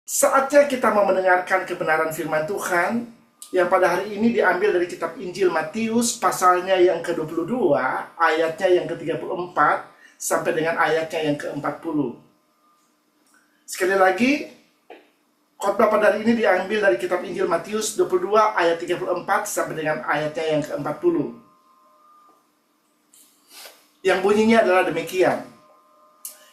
Saatnya kita mau mendengarkan kebenaran firman Tuhan yang pada hari ini diambil dari kitab Injil Matius pasalnya yang ke-22, ayatnya yang ke-34 sampai dengan ayatnya yang ke-40. Sekali lagi, khotbah pada hari ini diambil dari kitab Injil Matius 22 ayat 34 sampai dengan ayatnya yang ke-40. Yang bunyinya adalah demikian.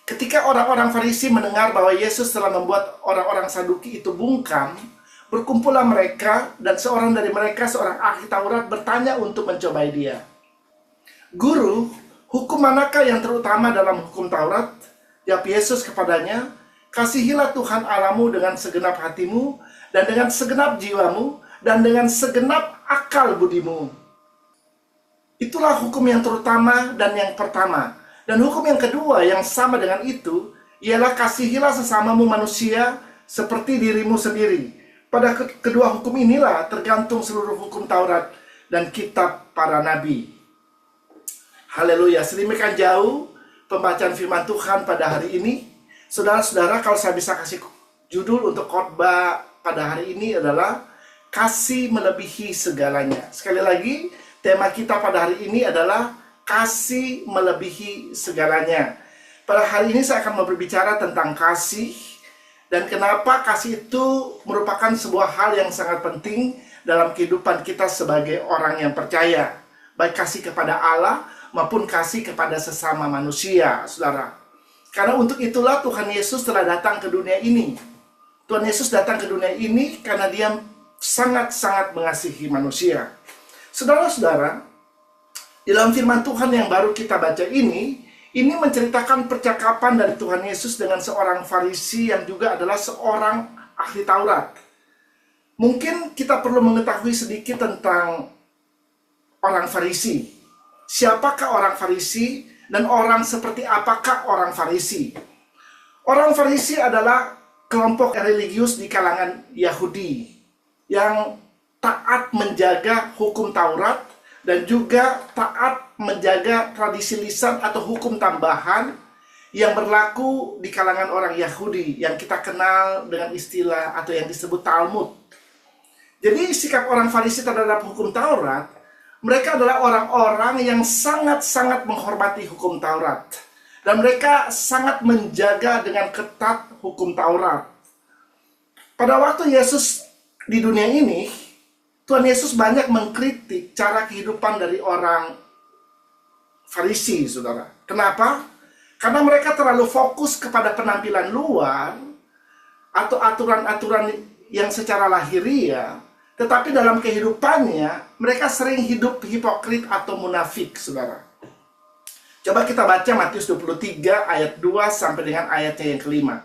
Ketika orang-orang Farisi mendengar bahwa Yesus telah membuat orang-orang Saduki itu bungkam, berkumpullah mereka dan seorang dari mereka, seorang ahli Taurat, bertanya untuk mencobai dia. Guru, hukum manakah yang terutama dalam hukum Taurat? Jawab Yesus kepadanya, kasihilah Tuhan Allahmu dengan segenap hatimu, dan dengan segenap jiwamu, dan dengan segenap akal budimu. Itulah hukum yang terutama dan yang pertama. Dan hukum yang kedua yang sama dengan itu, ialah kasihilah sesamamu manusia seperti dirimu sendiri. Pada kedua hukum inilah tergantung seluruh hukum Taurat dan kitab para nabi. Haleluya, sedemikian jauh pembacaan firman Tuhan pada hari ini. Saudara-saudara, kalau saya bisa kasih judul untuk khotbah pada hari ini adalah kasih melebihi segalanya. Sekali lagi, tema kita pada hari ini adalah kasih melebihi segalanya. Pada hari ini saya akan berbicara tentang kasih dan kenapa kasih itu merupakan sebuah hal yang sangat penting dalam kehidupan kita sebagai orang yang percaya. Baik kasih kepada Allah maupun kasih kepada sesama manusia, saudara. Karena untuk itulah Tuhan Yesus telah datang ke dunia ini. Tuhan Yesus datang ke dunia ini karena dia sangat-sangat mengasihi manusia. Saudara-saudara, dalam firman Tuhan yang baru kita baca ini menceritakan percakapan dari Tuhan Yesus dengan seorang Farisi yang juga adalah seorang ahli Taurat. Mungkin kita perlu mengetahui sedikit tentang orang Farisi. Siapakah orang Farisi dan orang seperti apakah orang Farisi? Orang Farisi adalah kelompok religius di kalangan Yahudi yang taat menjaga hukum Taurat dan juga taat menjaga tradisi lisan atau hukum tambahan yang berlaku di kalangan orang Yahudi yang kita kenal dengan istilah atau yang disebut Talmud. Jadi sikap orang Farisi terhadap hukum Taurat, mereka adalah orang-orang yang sangat-sangat menghormati hukum Taurat dan mereka sangat menjaga dengan ketat hukum Taurat. Pada waktu Yesus di dunia ini, Tuhan Yesus banyak mengkritik cara kehidupan dari orang Farisi, saudara. Kenapa? Karena mereka terlalu fokus kepada penampilan luar atau aturan-aturan yang secara lahiriah, tetapi dalam kehidupannya mereka sering hidup hipokrit atau munafik, saudara. Coba kita baca Matius 23 ayat 2 sampai dengan ayatnya yang kelima.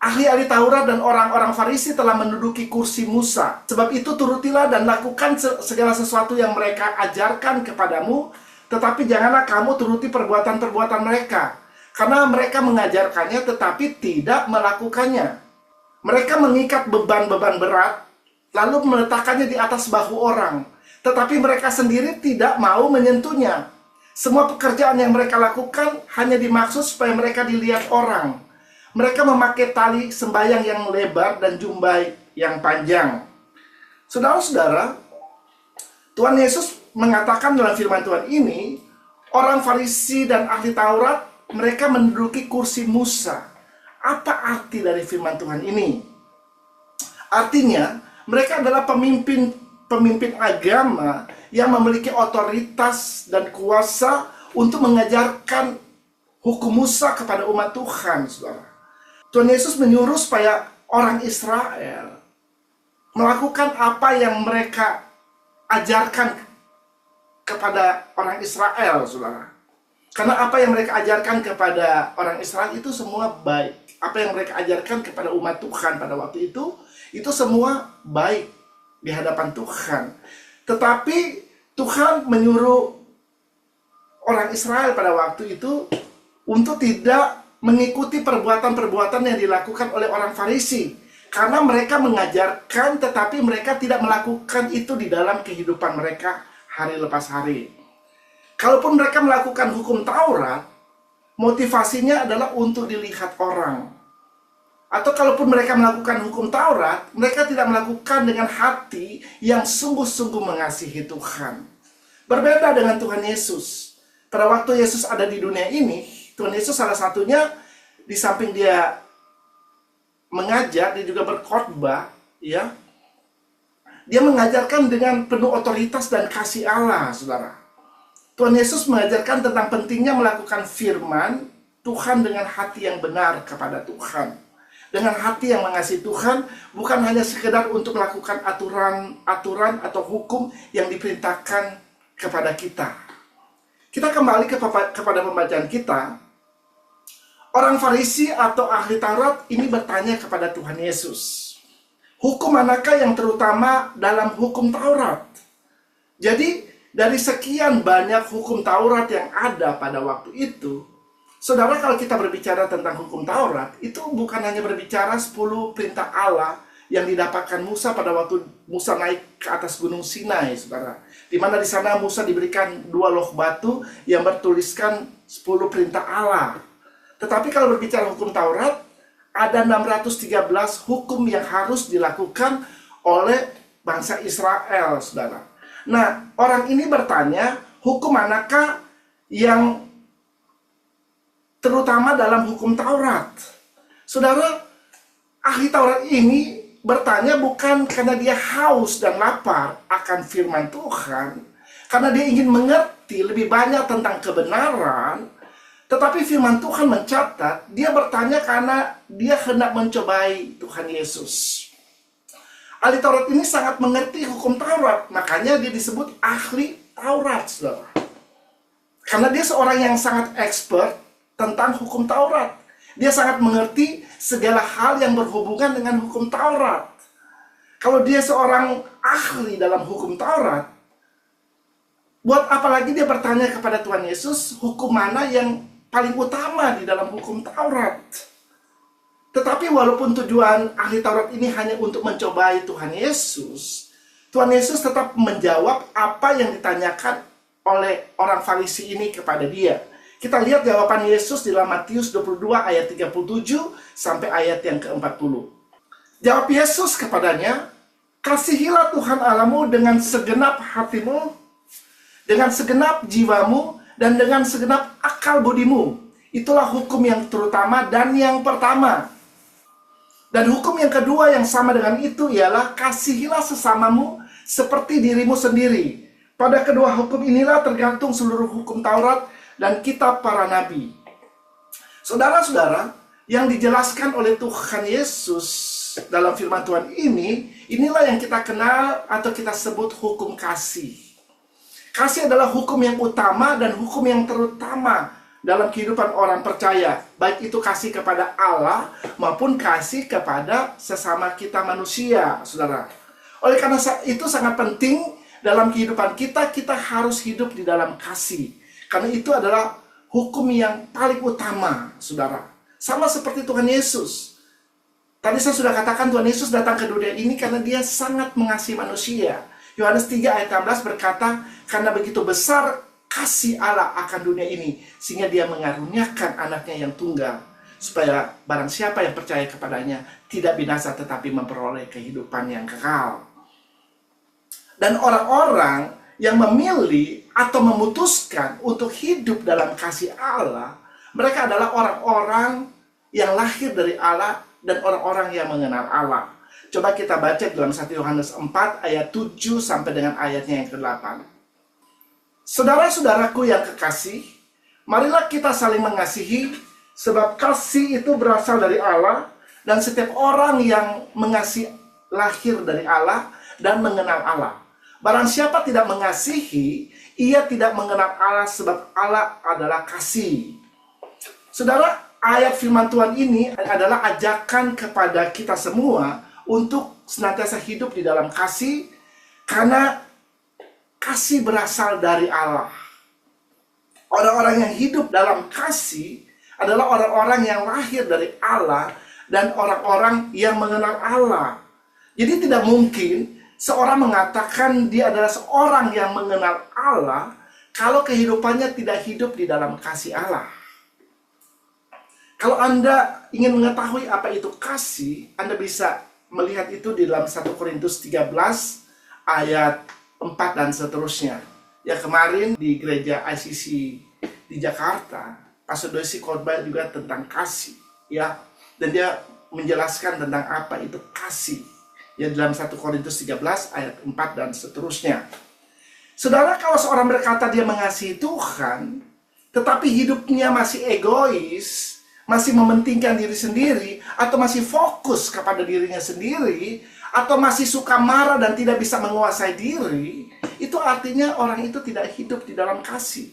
Ahli-ahli Taurat dan orang-orang Farisi telah menduduki kursi Musa. Sebab itu turutilah dan lakukan segala sesuatu yang mereka ajarkan kepadamu, tetapi janganlah kamu turuti perbuatan-perbuatan mereka, karena mereka mengajarkannya tetapi tidak melakukannya. Mereka mengikat beban-beban berat, lalu meletakkannya di atas bahu orang, tetapi mereka sendiri tidak mau menyentuhnya. Semua pekerjaan yang mereka lakukan hanya dimaksud supaya mereka dilihat orang. Mereka memakai tali sembayang yang lebar dan jumbai yang panjang. Saudara-saudara, Tuhan Yesus mengatakan dalam firman Tuhan ini, orang Farisi dan ahli Taurat, mereka menduduki kursi Musa. Apa arti dari firman Tuhan ini? Artinya, mereka adalah pemimpin agama yang memiliki otoritas dan kuasa untuk mengajarkan hukum Musa kepada umat Tuhan, saudara. Tuhan Yesus menyuruh supaya orang Israel melakukan apa yang mereka ajarkan kepada orang Israel, saudara. Karena apa yang mereka ajarkan kepada orang Israel itu semua baik. Apa yang mereka ajarkan kepada umat Tuhan pada waktu itu semua baik di hadapan Tuhan. Tetapi Tuhan menyuruh orang Israel pada waktu itu untuk tidak mengikuti perbuatan-perbuatan yang dilakukan oleh orang Farisi. Karena mereka mengajarkan tetapi mereka tidak melakukan itu di dalam kehidupan mereka hari lepas hari. Kalaupun mereka melakukan hukum Taurat, motivasinya adalah untuk dilihat orang. Atau kalaupun mereka melakukan hukum Taurat, mereka tidak melakukan dengan hati yang sungguh-sungguh mengasihi Tuhan. Berbeda dengan Tuhan Yesus. Pada waktu Yesus ada di dunia ini, Tuhan Yesus salah satunya, di samping dia mengajar, dia juga berkhotbah, ya. Dia mengajarkan dengan penuh otoritas dan kasih Allah, saudara. Tuhan Yesus mengajarkan tentang pentingnya melakukan firman Tuhan dengan hati yang benar kepada Tuhan. Dengan hati yang mengasihi Tuhan, bukan hanya sekedar untuk melakukan aturan atau hukum yang diperintahkan kepada kita. Kita kembali kepada pembacaan kita. Orang Farisi atau ahli Taurat ini bertanya kepada Tuhan Yesus, hukum manakah yang terutama dalam hukum Taurat? Jadi, dari sekian banyak hukum Taurat yang ada pada waktu itu, saudara, kalau kita berbicara tentang hukum Taurat, itu bukan hanya berbicara 10 perintah Allah yang didapatkan Musa pada waktu Musa naik ke atas gunung Sinai, saudara. Di mana di sana Musa diberikan 2 loh batu yang bertuliskan 10 perintah Allah. Tetapi kalau berbicara hukum Taurat, ada 613 hukum yang harus dilakukan oleh bangsa Israel, saudara. Nah, orang ini bertanya, hukum manakah yang terutama dalam hukum Taurat? Saudara, ahli Taurat ini bertanya bukan karena dia haus dan lapar akan firman Tuhan, karena dia ingin mengerti lebih banyak tentang kebenaran, tetapi firman Tuhan mencatat, dia bertanya karena dia hendak mencobai Tuhan Yesus. Ahli Taurat ini sangat mengerti hukum Taurat, makanya dia disebut ahli Taurat, saudara. Karena dia seorang yang sangat expert tentang hukum Taurat. Dia sangat mengerti segala hal yang berhubungan dengan hukum Taurat. Kalau dia seorang ahli dalam hukum Taurat, buat apa lagi dia bertanya kepada Tuhan Yesus, hukum mana yang paling utama di dalam hukum Taurat? Tetapi walaupun tujuan ahli Taurat ini hanya untuk mencobai Tuhan Yesus tetap menjawab apa yang ditanyakan oleh orang Farisi ini kepada dia. Kita lihat jawaban Yesus di dalam Matius 22 ayat 37 sampai ayat yang ke-40. Jawab Yesus kepadanya, kasihilah Tuhan Allahmu dengan segenap hatimu, dengan segenap jiwamu, dan dengan segenap akal budimu. Itulah hukum yang terutama dan yang pertama. Dan hukum yang kedua yang sama dengan itu ialah kasihilah sesamamu seperti dirimu sendiri. Pada kedua hukum inilah tergantung seluruh hukum Taurat dan kitab para nabi. Saudara-saudara, yang dijelaskan oleh Tuhan Yesus dalam firman Tuhan ini, inilah yang kita kenal atau kita sebut hukum kasih. Kasih adalah hukum yang utama dan hukum yang terutama dalam kehidupan orang percaya. Baik itu kasih kepada Allah maupun kasih kepada sesama kita manusia, saudara. Oleh karena itu sangat penting dalam kehidupan kita, kita harus hidup di dalam kasih. Karena itu adalah hukum yang paling utama, saudara. Sama seperti Tuhan Yesus. Tadi saya sudah katakan Tuhan Yesus datang ke dunia ini karena dia sangat mengasihi manusia. Yohanes 3 ayat 16 berkata, karena begitu besar kasih Allah akan dunia ini, sehingga dia mengaruniakan anaknya yang tunggal, supaya barang siapa yang percaya kepadanya tidak binasa tetapi memperoleh kehidupan yang kekal. Dan orang-orang yang memilih atau memutuskan untuk hidup dalam kasih Allah, mereka adalah orang-orang yang lahir dari Allah dan orang-orang yang mengenal Allah. Coba kita baca dalam 1 Yohanes 4 ayat 7 sampai dengan ayatnya yang ke-8. Saudara-saudaraku yang kekasih, marilah kita saling mengasihi, sebab kasih itu berasal dari Allah, dan setiap orang yang mengasihi lahir dari Allah dan mengenal Allah. Barang siapa tidak mengasihi, ia tidak mengenal Allah, sebab Allah adalah kasih. Saudara, ayat firman Tuhan ini adalah ajakan kepada kita semua untuk senantiasa hidup di dalam kasih, karena kasih berasal dari Allah. Orang-orang yang hidup dalam kasih adalah orang-orang yang lahir dari Allah dan orang-orang yang mengenal Allah. Jadi tidak mungkin seorang mengatakan dia adalah seorang yang mengenal Allah kalau kehidupannya tidak hidup di dalam kasih Allah. Kalau Anda ingin mengetahui apa itu kasih, Anda bisa melihat itu di dalam 1 Korintus 13 ayat 4 dan seterusnya. Ya, kemarin di gereja ICC di Jakarta, Pastor Dosi khotbah juga tentang kasih, ya. Dan dia menjelaskan tentang apa itu kasih. Ya, dalam 1 Korintus 13 ayat 4 dan seterusnya. Saudara, kalau seorang berkata dia mengasihi Tuhan, tetapi hidupnya masih egois, masih mementingkan diri sendiri, atau masih fokus kepada dirinya sendiri, atau masih suka marah dan tidak bisa menguasai diri, itu artinya orang itu tidak hidup di dalam kasih.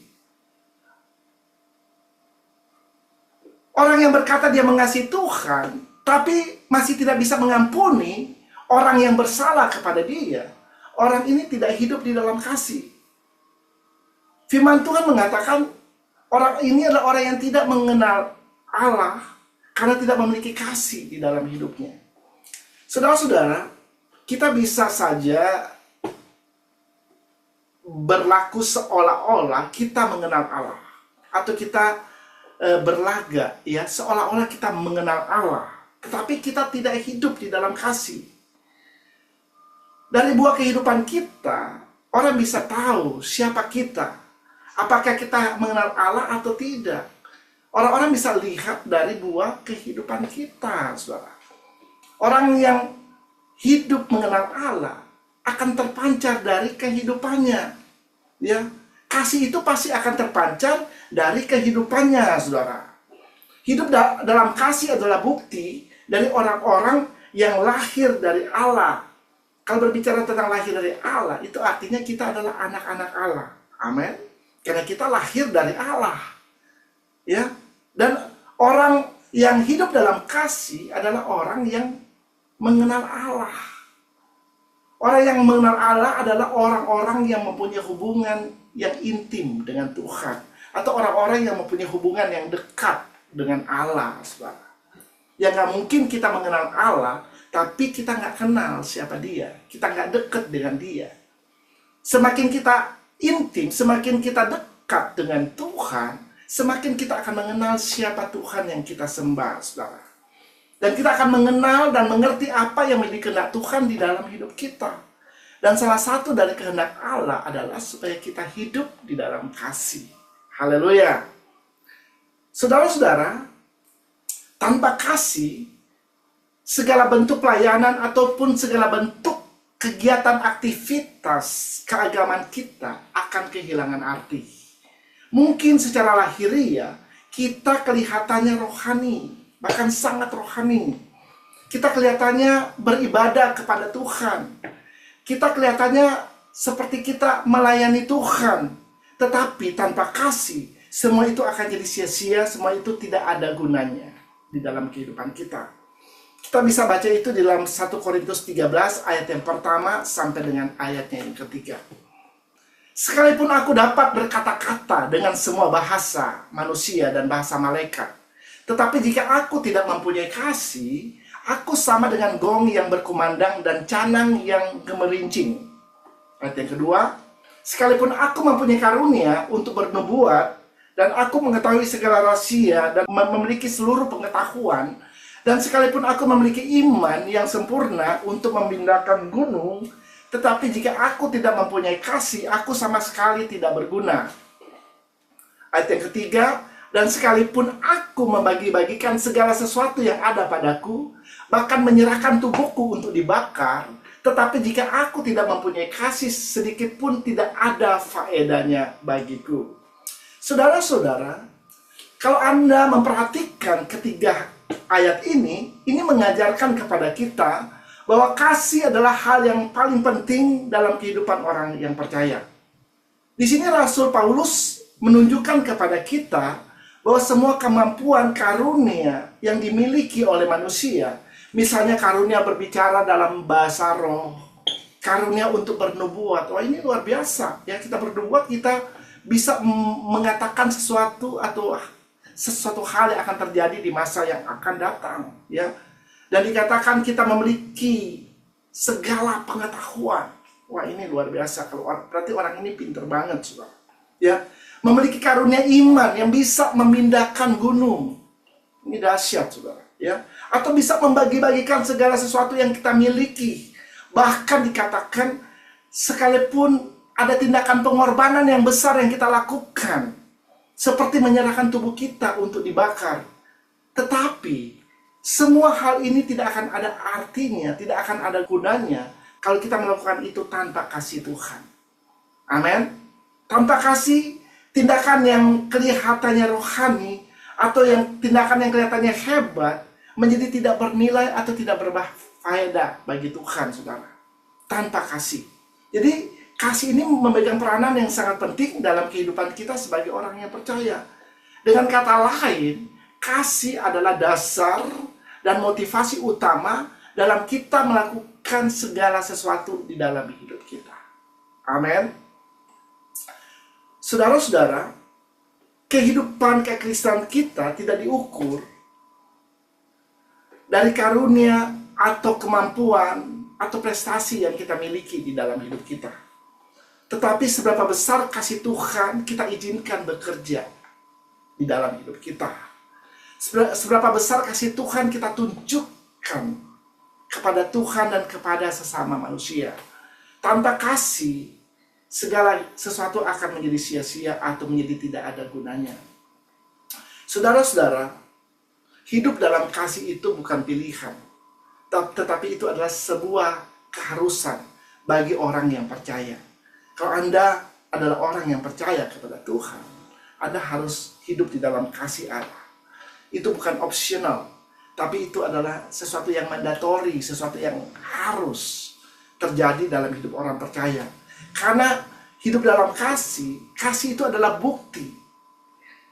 Orang yang berkata dia mengasihi Tuhan, tapi masih tidak bisa mengampuni orang yang bersalah kepada dia, orang ini tidak hidup di dalam kasih. Firman Tuhan mengatakan, orang ini adalah orang yang tidak mengenal Allah karena tidak memiliki kasih di dalam hidupnya. Saudara-saudara, kita bisa saja berlaku seolah-olah kita mengenal Allah, atau kita berlaga, ya, seolah-olah kita mengenal Allah, tetapi kita tidak hidup di dalam kasih. Dari buah kehidupan kita, orang bisa tahu siapa kita, apakah kita mengenal Allah atau tidak. Orang-orang bisa lihat dari buah kehidupan kita, saudara. Orang yang hidup mengenal Allah akan terpancar dari kehidupannya, ya. Kasih itu pasti akan terpancar dari kehidupannya, saudara. Hidup dalam kasih adalah bukti dari orang-orang yang lahir dari Allah. Kalau berbicara tentang lahir dari Allah, itu artinya kita adalah anak-anak Allah. Amin. Karena kita lahir dari Allah. Ya. Dan orang yang hidup dalam kasih adalah orang yang mengenal Allah. Orang yang mengenal Allah adalah orang-orang yang mempunyai hubungan yang intim dengan Tuhan, atau orang-orang yang mempunyai hubungan yang dekat dengan Allah, saudara. Ya, nggak mungkin kita mengenal Allah tapi kita nggak kenal siapa dia, kita nggak dekat dengan dia. Semakin kita intim, semakin kita dekat dengan Tuhan, semakin kita akan mengenal siapa Tuhan yang kita sembah, saudara. Dan kita akan mengenal dan mengerti apa yang menjadi kehendak Tuhan di dalam hidup kita. Dan salah satu dari kehendak Allah adalah supaya kita hidup di dalam kasih. Haleluya. Saudara-saudara, tanpa kasih, segala bentuk pelayanan ataupun segala bentuk kegiatan aktivitas keagamaan kita akan kehilangan arti. Mungkin secara lahiriah kita kelihatannya rohani, bahkan sangat rohani. Kita kelihatannya beribadah kepada Tuhan. Kita kelihatannya seperti kita melayani Tuhan. Tetapi tanpa kasih, semua itu akan jadi sia-sia, semua itu tidak ada gunanya di dalam kehidupan kita. Kita bisa baca itu di dalam 1 Korintus 13 ayat yang pertama sampai dengan ayatnya yang ketiga. Sekalipun aku dapat berkata-kata dengan semua bahasa manusia dan bahasa malaikat, tetapi jika aku tidak mempunyai kasih, aku sama dengan gong yang berkumandang dan canang yang gemerincing. Ayat yang kedua, sekalipun aku mempunyai karunia untuk bernubuat, dan aku mengetahui segala rahasia dan memiliki seluruh pengetahuan, dan sekalipun aku memiliki iman yang sempurna untuk memindahkan gunung, tetapi jika aku tidak mempunyai kasih, aku sama sekali tidak berguna. Ayat yang ketiga, dan sekalipun aku membagi-bagikan segala sesuatu yang ada padaku, bahkan menyerahkan tubuhku untuk dibakar, tetapi jika aku tidak mempunyai kasih, sedikit pun tidak ada faedahnya bagiku. Saudara-saudara, kalau Anda memperhatikan ketiga ayat ini mengajarkan kepada kita bahwa kasih adalah hal yang paling penting dalam kehidupan orang yang percaya. Di sini Rasul Paulus menunjukkan kepada kita bahwa semua kemampuan karunia yang dimiliki oleh manusia, misalnya karunia berbicara dalam bahasa roh, karunia untuk bernubuat, wah ini luar biasa. Ya, kita bernubuat, kita bisa mengatakan sesuatu atau sesuatu hal yang akan terjadi di masa yang akan datang, ya. Dan dikatakan kita memiliki segala pengetahuan. Wah, ini luar biasa. Kalau berarti orang ini pinter banget, saudara. Ya, memiliki karunia iman yang bisa memindahkan gunung. Ini dahsyat, saudara. ya, atau bisa membagi-bagikan segala sesuatu yang kita miliki. Bahkan dikatakan sekalipun ada tindakan pengorbanan yang besar yang kita lakukan, seperti menyerahkan tubuh kita untuk dibakar, tetapi semua hal ini tidak akan ada artinya, tidak akan ada gunanya kalau kita melakukan itu tanpa kasih Tuhan. Amin. Tanpa kasih, tindakan yang kelihatannya rohani atau yang tindakan yang kelihatannya hebat menjadi tidak bernilai atau tidak berfaedah bagi Tuhan, saudara. Tanpa kasih. Jadi kasih ini memegang peranan yang sangat penting dalam kehidupan kita sebagai orang yang percaya. Dengan kata lain, kasih adalah dasar dan motivasi utama dalam kita melakukan segala sesuatu di dalam hidup kita. Amin. Saudara-saudara, kehidupan kekristenan kita tidak diukur dari karunia atau kemampuan atau prestasi yang kita miliki di dalam hidup kita. Tetapi seberapa besar kasih Tuhan kita izinkan bekerja di dalam hidup kita. Seberapa besar kasih Tuhan kita tunjukkan kepada Tuhan dan kepada sesama manusia. Tanpa kasih, segala sesuatu akan menjadi sia-sia atau menjadi tidak ada gunanya. Saudara-saudara, hidup dalam kasih itu bukan pilihan, tetapi itu adalah sebuah keharusan bagi orang yang percaya. Kalau Anda adalah orang yang percaya kepada Tuhan, Anda harus hidup di dalam kasih Allah. Itu bukan opsional, tapi itu adalah sesuatu yang mandatori, sesuatu yang harus terjadi dalam hidup orang percaya. Karena hidup dalam kasih itu adalah bukti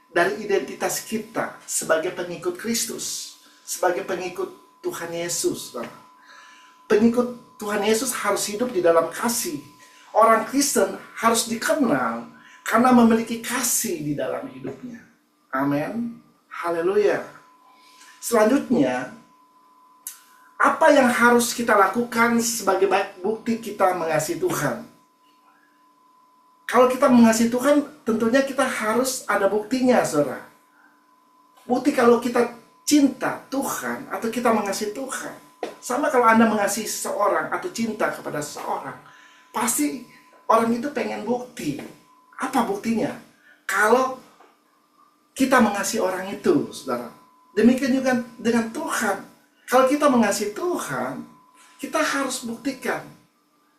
dari identitas kita sebagai pengikut Kristus, sebagai pengikut Tuhan Yesus. Pengikut Tuhan Yesus harus hidup di dalam kasih. Orang Kristen harus dikenal karena memiliki kasih di dalam hidupnya. Amin. Haleluya. Selanjutnya, apa yang harus kita lakukan sebagai bukti kita mengasihi Tuhan? Kalau kita mengasihi Tuhan, tentunya kita harus ada buktinya, saudara. Bukti kalau kita cinta Tuhan atau kita mengasihi Tuhan. Sama kalau Anda mengasihi seseorang atau cinta kepada seseorang, pasti orang itu pengen bukti. Apa buktinya? Kalau kita mengasihi orang itu, saudara. Demikian juga dengan Tuhan. Kalau kita mengasihi Tuhan, kita harus buktikan.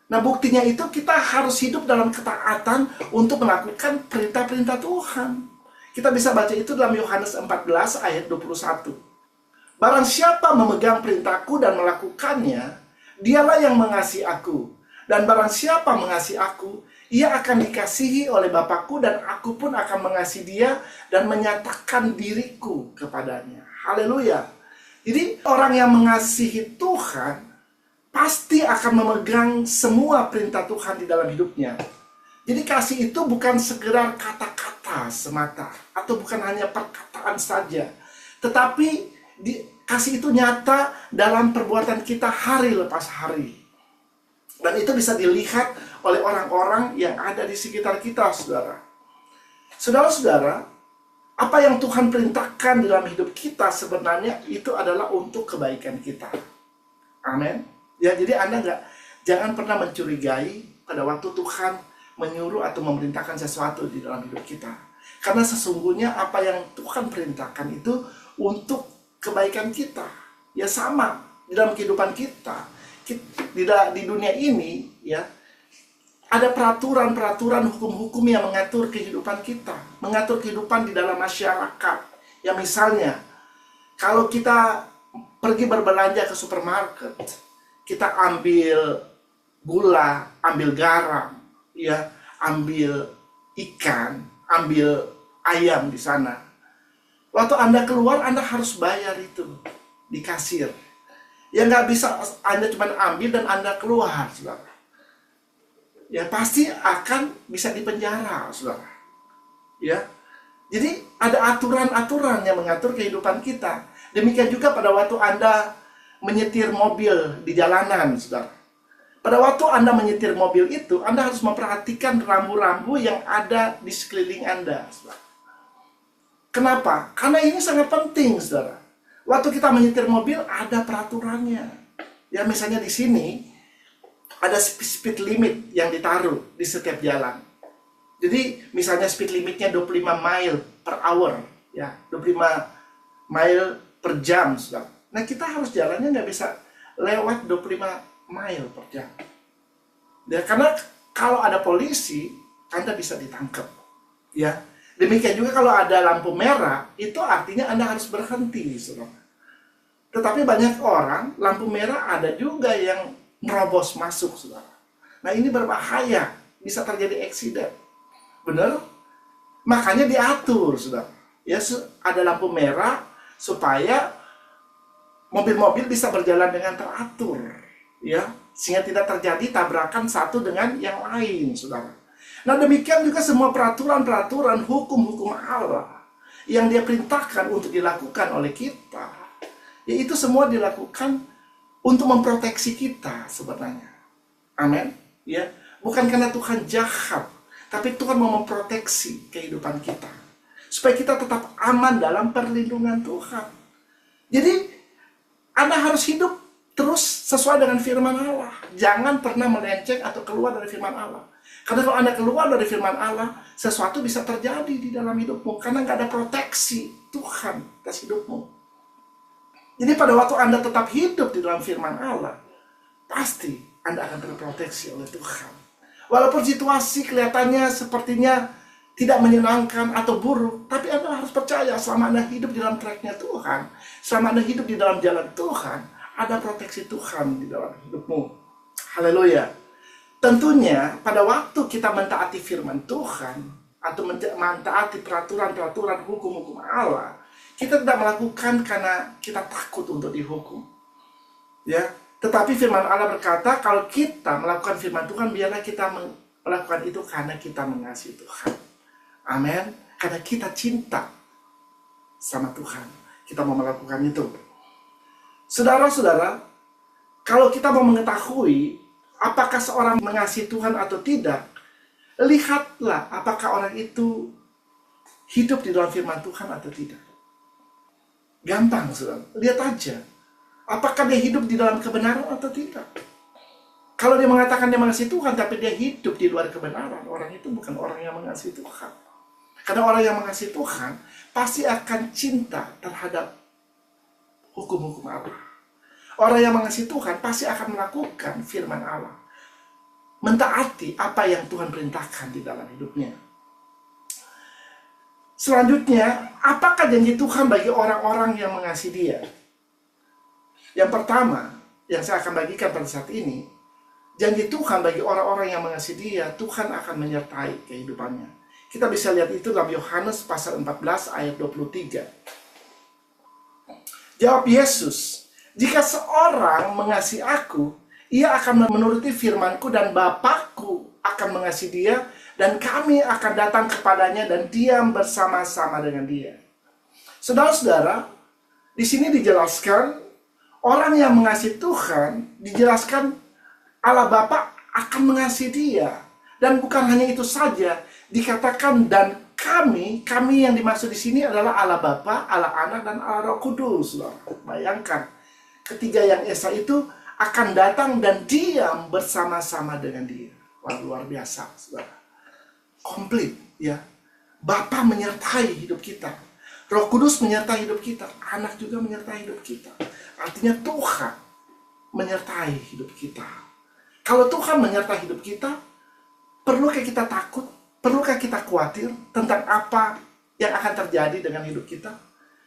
Nah, buktinya itu kita harus hidup dalam ketaatan untuk melakukan perintah-perintah Tuhan. Kita bisa baca itu dalam Yohanes 14 ayat 21. Barang siapa memegang perintahku dan melakukannya, dialah yang mengasihi aku. Dan barang siapa mengasihi aku, ia akan dikasihi oleh Bapakku, dan aku pun akan mengasihi dia dan menyatakan diriku kepadanya. Haleluya. Jadi orang yang mengasihi Tuhan pasti akan memegang semua perintah Tuhan di dalam hidupnya. Jadi kasih itu bukan sekedar kata-kata semata, atau bukan hanya perkataan saja, tetapi kasih itu nyata dalam perbuatan kita hari lepas hari. Dan itu bisa dilihat oleh orang-orang yang ada di sekitar kita, saudara. Saudara-saudara, apa yang Tuhan perintahkan dalam hidup kita sebenarnya itu adalah untuk kebaikan kita. Amin. Ya, jadi Anda jangan pernah mencurigai pada waktu Tuhan menyuruh atau memerintahkan sesuatu di dalam hidup kita. Karena sesungguhnya apa yang Tuhan perintahkan itu untuk kebaikan kita. Ya sama di dalam kehidupan kita. Di dunia ini, ya, ada peraturan-peraturan hukum-hukum yang mengatur kehidupan kita, mengatur kehidupan di dalam masyarakat. Ya, misalnya, kalau kita pergi berbelanja ke supermarket, kita ambil gula, ambil garam, ya, ambil ikan, ambil ayam di sana. Waktu Anda keluar, Anda harus bayar itu di kasir. Ya, nggak bisa Anda cuma ambil dan Anda keluar, saudara. Ya, pasti akan bisa dipenjara, saudara. Ya, jadi ada aturan-aturan yang mengatur kehidupan kita. Demikian juga pada waktu Anda menyetir mobil di jalanan, saudara. Pada waktu Anda menyetir mobil itu, Anda harus memperhatikan rambu-rambu yang ada di sekeliling Anda, saudara. Kenapa? Karena ini sangat penting, saudara. Waktu kita menyetir mobil ada peraturannya. Ya misalnya di sini ada speed limit yang ditaruh di setiap jalan. Jadi misalnya speed limitnya 25 mile per hour, ya 25 mile per jam, sudah. Nah kita harus jalannya nggak bisa lewat 25 mile per jam. Ya, karena kalau ada polisi, Anda bisa ditangkap. Ya, demikian juga kalau ada lampu merah, itu artinya Anda harus berhenti, saudara. Tetapi banyak orang, lampu merah ada juga yang nerobos masuk, saudara. Nah ini berbahaya, bisa terjadi eksiden. Benar? Makanya diatur, saudara. Ya, ada lampu merah supaya mobil-mobil bisa berjalan dengan teratur, ya, sehingga tidak terjadi tabrakan satu dengan yang lain, saudara. Nah demikian juga semua peraturan-peraturan hukum-hukum Allah yang dia perintahkan untuk dilakukan oleh kita, yaitu semua dilakukan untuk memproteksi kita sebenarnya. Amin. Ya, bukan karena Tuhan jahat, tapi Tuhan mau memproteksi kehidupan kita supaya kita tetap aman dalam perlindungan Tuhan. Jadi Anda harus hidup terus sesuai dengan firman Allah. Jangan pernah melenceng atau keluar dari firman Allah. Karena kalau Anda keluar dari firman Allah, sesuatu bisa terjadi di dalam hidupmu. Karena nggak ada proteksi Tuhan atas hidupmu. Jadi pada waktu Anda tetap hidup di dalam firman Allah, pasti Anda akan terproteksi oleh Tuhan. Walaupun situasi kelihatannya sepertinya tidak menyenangkan atau buruk, tapi Anda harus percaya selama Anda hidup di dalam tracknya Tuhan, selama Anda hidup di dalam jalan Tuhan, ada proteksi Tuhan di dalam hidupmu. Haleluya. Tentunya pada waktu kita mentaati firman Tuhan atau mentaati peraturan-peraturan hukum-hukum Allah, kita tidak melakukan karena kita takut untuk dihukum. Ya, tetapi firman Allah berkata kalau kita melakukan firman Tuhan, biarlah kita melakukan itu karena kita mengasihi Tuhan. Amin. Karena kita cinta sama Tuhan, kita mau melakukan itu. Saudara-saudara, kalau kita mau mengetahui apakah seorang mengasihi Tuhan atau tidak, lihatlah apakah orang itu hidup di dalam firman Tuhan atau tidak. Gampang, saudara. Lihat aja. Apakah dia hidup di dalam kebenaran atau tidak. Kalau dia mengatakan dia mengasihi Tuhan, tapi dia hidup di luar kebenaran, orang itu bukan orang yang mengasihi Tuhan. Karena orang yang mengasihi Tuhan pasti akan cinta terhadap hukum-hukum Allah. Orang yang mengasihi Tuhan pasti akan melakukan firman Allah, mentaati apa yang Tuhan perintahkan di dalam hidupnya. Selanjutnya, apakah janji Tuhan bagi orang-orang yang mengasihi Dia? Yang pertama, yang saya akan bagikan pada saat ini, janji Tuhan bagi orang-orang yang mengasihi Dia, Tuhan akan menyertai kehidupannya. Kita bisa lihat itu dalam Yohanes pasal 14 ayat 23. Jawab Yesus, jika seorang mengasihi aku, ia akan menuruti firman-Ku dan Bapa-Ku akan mengasihi dia, dan kami akan datang kepadanya dan diam bersama-sama dengan dia. Saudara-saudara, di sini dijelaskan orang yang mengasihi Tuhan, dijelaskan Allah Bapa akan mengasihi dia. Dan bukan hanya itu saja, dikatakan dan kami yang dimaksud di sini adalah Allah Bapa, Allah Anak, dan Allah Roh Kudus. Bayangkan, ketiga yang esa itu akan datang dan diam bersama-sama dengan dia. Wah, luar biasa, saudara. Komplit, ya. Bapa menyertai hidup kita. Roh Kudus menyertai hidup kita. Anak juga menyertai hidup kita. Artinya Tuhan menyertai hidup kita. Kalau Tuhan menyertai hidup kita, perlukah kita takut? Perlukah kita khawatir tentang apa yang akan terjadi dengan hidup kita?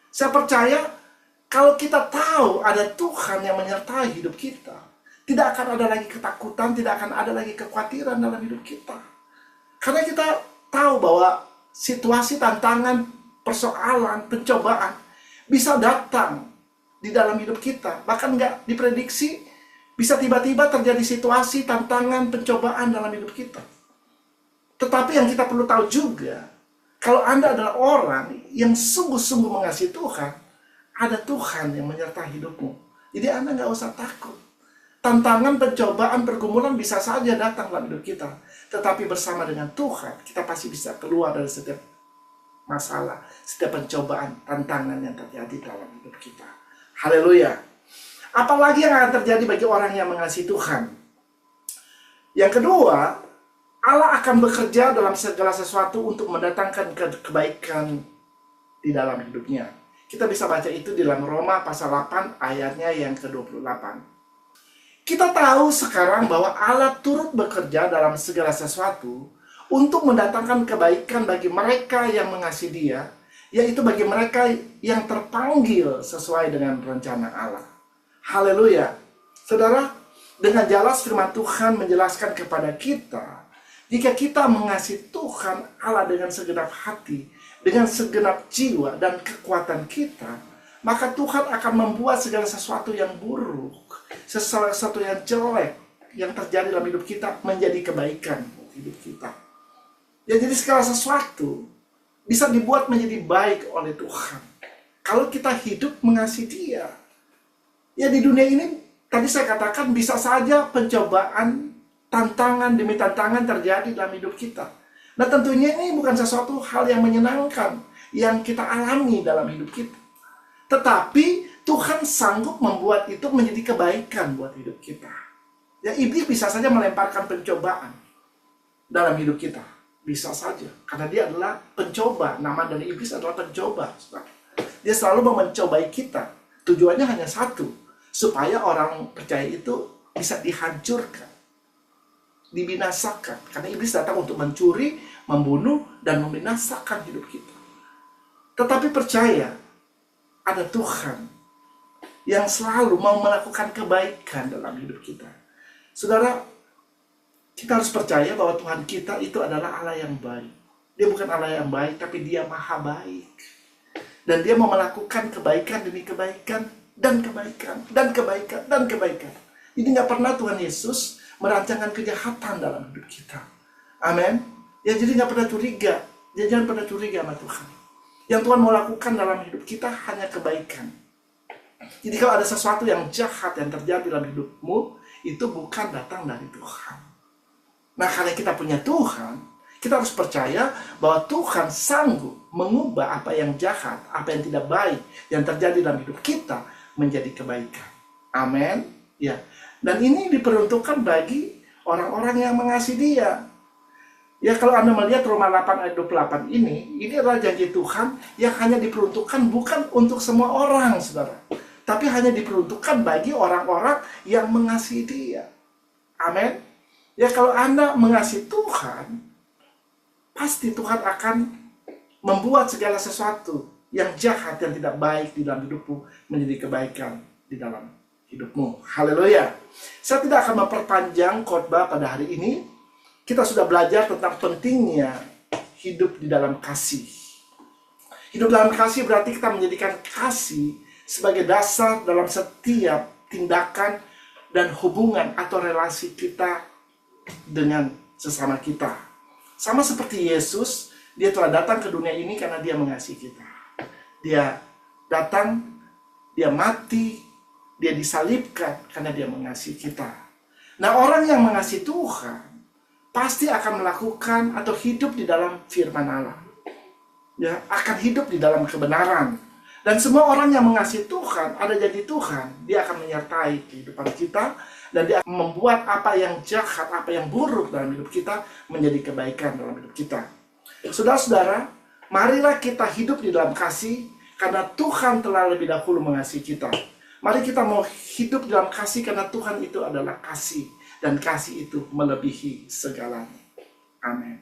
Saya percaya kalau kita tahu ada Tuhan yang menyertai hidup kita, tidak akan ada lagi ketakutan, tidak akan ada lagi kekhawatiran dalam hidup kita. Karena kita tahu bahwa situasi, tantangan, persoalan, pencobaan bisa datang di dalam hidup kita. Bahkan nggak diprediksi, bisa tiba-tiba terjadi situasi, tantangan, pencobaan dalam hidup kita. Tetapi yang kita perlu tahu juga, kalau Anda adalah orang yang sungguh-sungguh mengasihi Tuhan, ada Tuhan yang menyertai hidupmu. Jadi Anda nggak usah takut. Tantangan, pencobaan, pergumulan bisa saja datang dalam hidup kita. Tetapi bersama dengan Tuhan, kita pasti bisa keluar dari setiap masalah, setiap pencobaan, tantangan yang terjadi dalam hidup kita. Haleluya. Apalagi yang akan terjadi bagi orang yang mengasihi Tuhan? Yang kedua, Allah akan bekerja dalam segala sesuatu untuk mendatangkan kebaikan di dalam hidupnya. Kita bisa baca itu di dalam Roma pasal 8 ayatnya yang ke-28. Kita tahu sekarang bahwa Allah turut bekerja dalam segala sesuatu untuk mendatangkan kebaikan bagi mereka yang mengasihi Dia, yaitu bagi mereka yang terpanggil sesuai dengan rencana Allah. Haleluya. Saudara, dengan jelas firman Tuhan menjelaskan kepada kita, jika kita mengasihi Tuhan Allah dengan segenap hati, dengan segenap jiwa dan kekuatan kita, maka Tuhan akan membuat segala sesuatu yang buruk, sesuatu yang jelek yang terjadi dalam hidup kita menjadi kebaikan buat hidup kita. Ya, jadi segala sesuatu bisa dibuat menjadi baik oleh Tuhan kalau kita hidup mengasihi Dia. Ya, di dunia ini tadi saya katakan bisa saja pencobaan, tantangan demi tantangan terjadi dalam hidup kita. Nah, tentunya ini bukan sesuatu hal yang menyenangkan yang kita alami dalam hidup kita. Tetapi Tuhan sanggup membuat itu menjadi kebaikan buat hidup kita. Ya, iblis bisa saja melemparkan pencobaan dalam hidup kita. Bisa saja, karena dia adalah pencoba. Nama dari iblis adalah pencoba. Dia selalu mau mencobai kita. Tujuannya hanya satu, supaya orang percaya itu bisa dihancurkan, dibinasakan. Karena iblis datang untuk mencuri, membunuh, dan membinasakan hidup kita. Tetapi percaya, ada Tuhan yang selalu mau melakukan kebaikan dalam hidup kita. Saudara, kita harus percaya bahwa Tuhan kita itu adalah Allah yang baik. Dia bukan Allah yang baik, tapi Dia maha baik. Dan Dia mau melakukan kebaikan demi kebaikan, dan kebaikan, dan kebaikan, dan kebaikan. Jadi nggak pernah Tuhan Yesus merancangkan kejahatan dalam hidup kita. Amin. Ya, jadi nggak pernah curiga. Jangan pernah curiga sama Tuhan. Yang Tuhan mau lakukan dalam hidup kita hanya kebaikan. Jadi kalau ada sesuatu yang jahat yang terjadi dalam hidupmu, itu bukan datang dari Tuhan. Nah, karena kita punya Tuhan, kita harus percaya bahwa Tuhan sanggup mengubah apa yang jahat, apa yang tidak baik yang terjadi dalam hidup kita menjadi kebaikan. Amin. Ya. Dan ini diperuntukkan bagi orang-orang yang mengasihi Dia. Ya, kalau Anda melihat Roma 8 ayat 28 ini adalah janji Tuhan yang hanya diperuntukkan bukan untuk semua orang, saudara. Tapi hanya diperuntukkan bagi orang-orang yang mengasihi Dia. Amin. Ya, kalau Anda mengasihi Tuhan, pasti Tuhan akan membuat segala sesuatu yang jahat, yang tidak baik di dalam hidupmu menjadi kebaikan di dalam hidupmu. Haleluya. Saya tidak akan memperpanjang khotbah pada hari ini. Kita sudah belajar tentang pentingnya hidup di dalam kasih. Hidup dalam kasih berarti kita menjadikan kasih sebagai dasar dalam setiap tindakan dan hubungan atau relasi kita dengan sesama kita. Sama seperti Yesus, Dia telah datang ke dunia ini karena Dia mengasihi kita. Dia datang, Dia mati, Dia disalibkan karena Dia mengasihi kita. Nah, orang yang mengasihi Tuhan pasti akan melakukan atau hidup di dalam firman Allah. Ya, akan hidup di dalam kebenaran. Dan semua orang yang mengasihi Tuhan, ada janji Tuhan, Dia akan menyertai kehidupan kita, dan Dia akan membuat apa yang jahat, apa yang buruk dalam hidup kita menjadi kebaikan dalam hidup kita. Saudara-saudara, marilah kita hidup di dalam kasih, karena Tuhan telah lebih dahulu mengasihi kita. Mari kita mau hidup di dalam kasih karena Tuhan itu adalah kasih. Dan kasih itu melebihi segalanya. Amin.